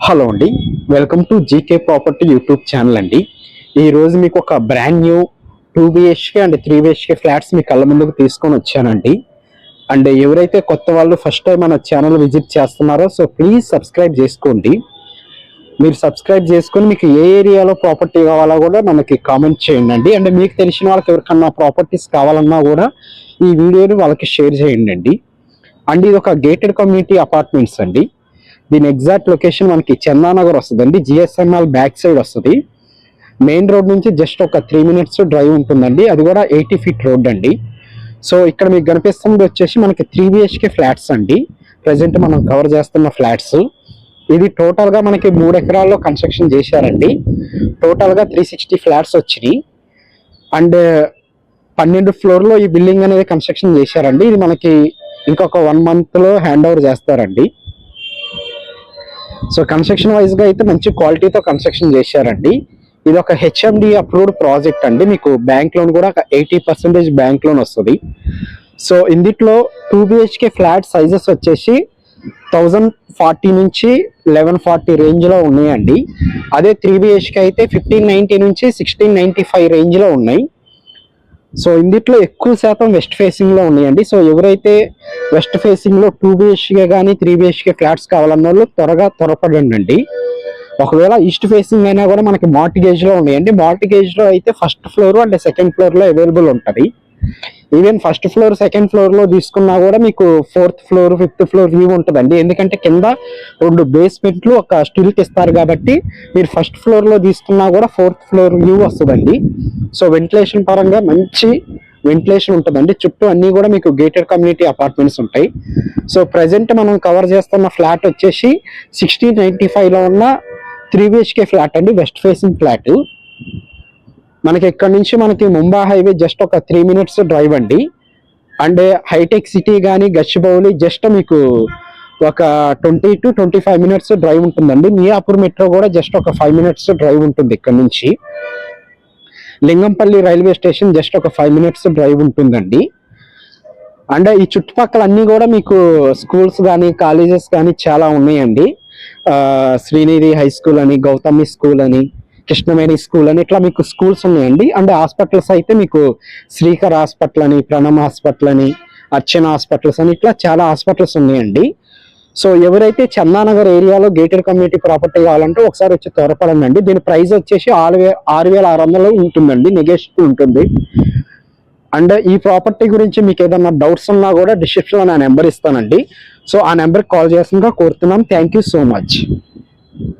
Hello అండి, welcome to GK property YouTube channel అండి. ఈరోజు మీకు ఒక brand new 2 BHK and 3 BHK flats మీ కళ్ళ ముందుకు తీసుకొని వచ్చానండి. అండ్ ఎవరైతే కొత్త వాళ్ళు ఫస్ట్ టైం మన ఛానల్ విజిట్ చేస్తున్నారో సో ప్లీజ్ సబ్స్క్రైబ్ చేసుకోండి. మీరు సబ్స్క్రైబ్ చేసుకొని మీకు ఏ ఏరియాలో ప్రాపర్టీ కావాలో కూడా మనకి కామెంట్ చేయండి. అండ్ మీకు తెలిసిన వాళ్ళకి ఎవరికన్నా ప్రాపర్టీస్ కావాలన్నా కూడా ఈ వీడియోని వాళ్ళకి షేర్ చేయండి. అండ్ ఇది ఒక గేటెడ్ కమ్యూనిటీ అపార్ట్మెంట్స్ అండి. దీని ఎగ్జాక్ట్ లొకేషన్ మనకి చందానగర్ వస్తుందండి. GSML బ్యాక్ సైడ్ వస్తుంది. మెయిన్ రోడ్ నుంచి జస్ట్ ఒక 3 minutes డ్రైవ్ ఉంటుందండి. అది కూడా 80 feet రోడ్ అండి. సో ఇక్కడ మీకు కనిపిస్తుంది వచ్చేసి మనకి 3 BHK ఫ్లాట్స్ అండి. ప్రజెంట్ మనం కవర్ చేస్తున్న ఫ్లాట్స్. ఇది టోటల్గా మనకి 3 ఎకరాల్లో కన్స్ట్రక్షన్ చేశారండి. టోటల్గా 360 ఫ్లాట్స్ వచ్చినాయి. అండ్ 12 floorలో ఈ బిల్డింగ్ అనేది కన్స్ట్రక్షన్ చేశారండి. ఇది మనకి ఇంకొక 1 monthలో హ్యాండ్ ఓవర్ చేస్తారండి. సో కన్స్ట్రక్షన్ వైజ్గా అయితే మంచి క్వాలిటీతో కన్స్ట్రక్షన్ చేశారండి. ఇది ఒక HMD అప్రూవ్డ్ ప్రాజెక్ట్ అండి. మీకు బ్యాంక్ లోన్ కూడా 80% బ్యాంక్ లోన్ వస్తుంది. సో ఇందులో 2 BHK ఫ్లాట్ సైజెస్ వచ్చేసి 1040 నుంచి 1140 రేంజ్లో ఉన్నాయండి. అదే 3 BHK అయితే 1590 నుంచి 1695 రేంజ్లో ఉన్నాయి. సో ఇందులో ఎక్కువ శాతం వెస్ట్ ఫేసింగ్లో ఉన్నాయండి. సో ఎవరైతే వెస్ట్ ఫేసింగ్లో 2 BHK కానీ 3 BHK ఫ్లాట్స్ కావాలన్న వాళ్ళు త్వరపడండి. ఒకవేళ ఈస్ట్ ఫేసింగ్ అయినా కూడా మనకి మార్టిగేజ్లో ఉన్నాయండి. మార్టిగేజ్లో అయితే ఫస్ట్ ఫ్లోర్ అండ్ సెకండ్ ఫ్లోర్లో అవైలబుల్ ఉంటుంది. ఈవెన్ ఫస్ట్ ఫ్లోర్ సెకండ్ ఫ్లోర్లో తీసుకున్నా కూడా మీకు 4th floor 5th floor view ఉంటుందండి. ఎందుకంటే కింద 2 basements ఒక స్టిల్ట్ ఇస్తారు కాబట్టి మీరు ఫస్ట్ ఫ్లోర్లో తీసుకున్నా కూడా 4th floor వ్యూ వస్తుందండి. సో వెంటిలేషన్ పరంగా మంచి వెంటిలేషన్ ఉంటుందండి. చుట్టూ అన్నీ కూడా మీకు గేటెడ్ కమ్యూనిటీ అపార్ట్మెంట్స్ ఉంటాయి. సో ప్రజెంట్ మనం కవర్ చేస్తున్న ఫ్లాట్ వచ్చేసి 1695లో ఉన్న 3 BHK ఫ్లాట్ అండి. West facing flat. మనకి ఇక్కడ నుంచి మనకి ముంబై హైవే జస్ట్ ఒక 3 minutes డ్రైవ్ అండి. అండ్ హైటెక్ సిటీ కానీ గచ్చిబౌలి జస్ట్ మీకు ఒక 20 to 25 minutes డ్రైవ్ ఉంటుందండి. మియాపూర్ మెట్రో కూడా జస్ట్ ఒక 5 minutes డ్రైవ్ ఉంటుంది ఇక్కడ నుంచి. లింగంపల్లి రైల్వే స్టేషన్ జస్ట్ ఒక 5 minutes డ్రైవ్ ఉంటుందండి. అండ్ ఈ చుట్టుపక్కల అన్నీ కూడా మీకు స్కూల్స్ కానీ కాలేజెస్ కానీ చాలా ఉన్నాయండి. శ్రీనిధి హై స్కూల్ అని, గౌతమి స్కూల్ అని, కృష్ణవేణి స్కూల్ అని ఇట్లా మీకు స్కూల్స్ ఉన్నాయండి. అండ్ హాస్పిటల్స్ అయితే మీకు శ్రీకర్ హాస్పిటల్ అని, ప్రణమ్ హాస్పిటల్ అని, అర్చన హాస్పిటల్స్ అని ఇట్లా చాలా హాస్పిటల్స్ ఉన్నాయండి. సో ఎవరైతే చందానగర్ ఏరియాలో గేటెడ్ కమ్యూనిటీ ప్రాపర్టీ కావాలంటే ఒకసారి వచ్చి త్వరపడండి. దీని ప్రైస్ వచ్చేసి 6600 ఉంటుందండి. నెగోషియబుల్ ఉంటుంది. అండ్ ఈ ప్రాపర్టీ గురించి మీకు ఏదన్నా డౌట్స్ ఉన్నా కూడా డిస్క్రిప్షన్లో నా నెంబర్ ఇస్తానండి. సో ఆ నెంబర్కి కాల్ చేయాల్సిందిగా కోరుతున్నాం. Thank you so much.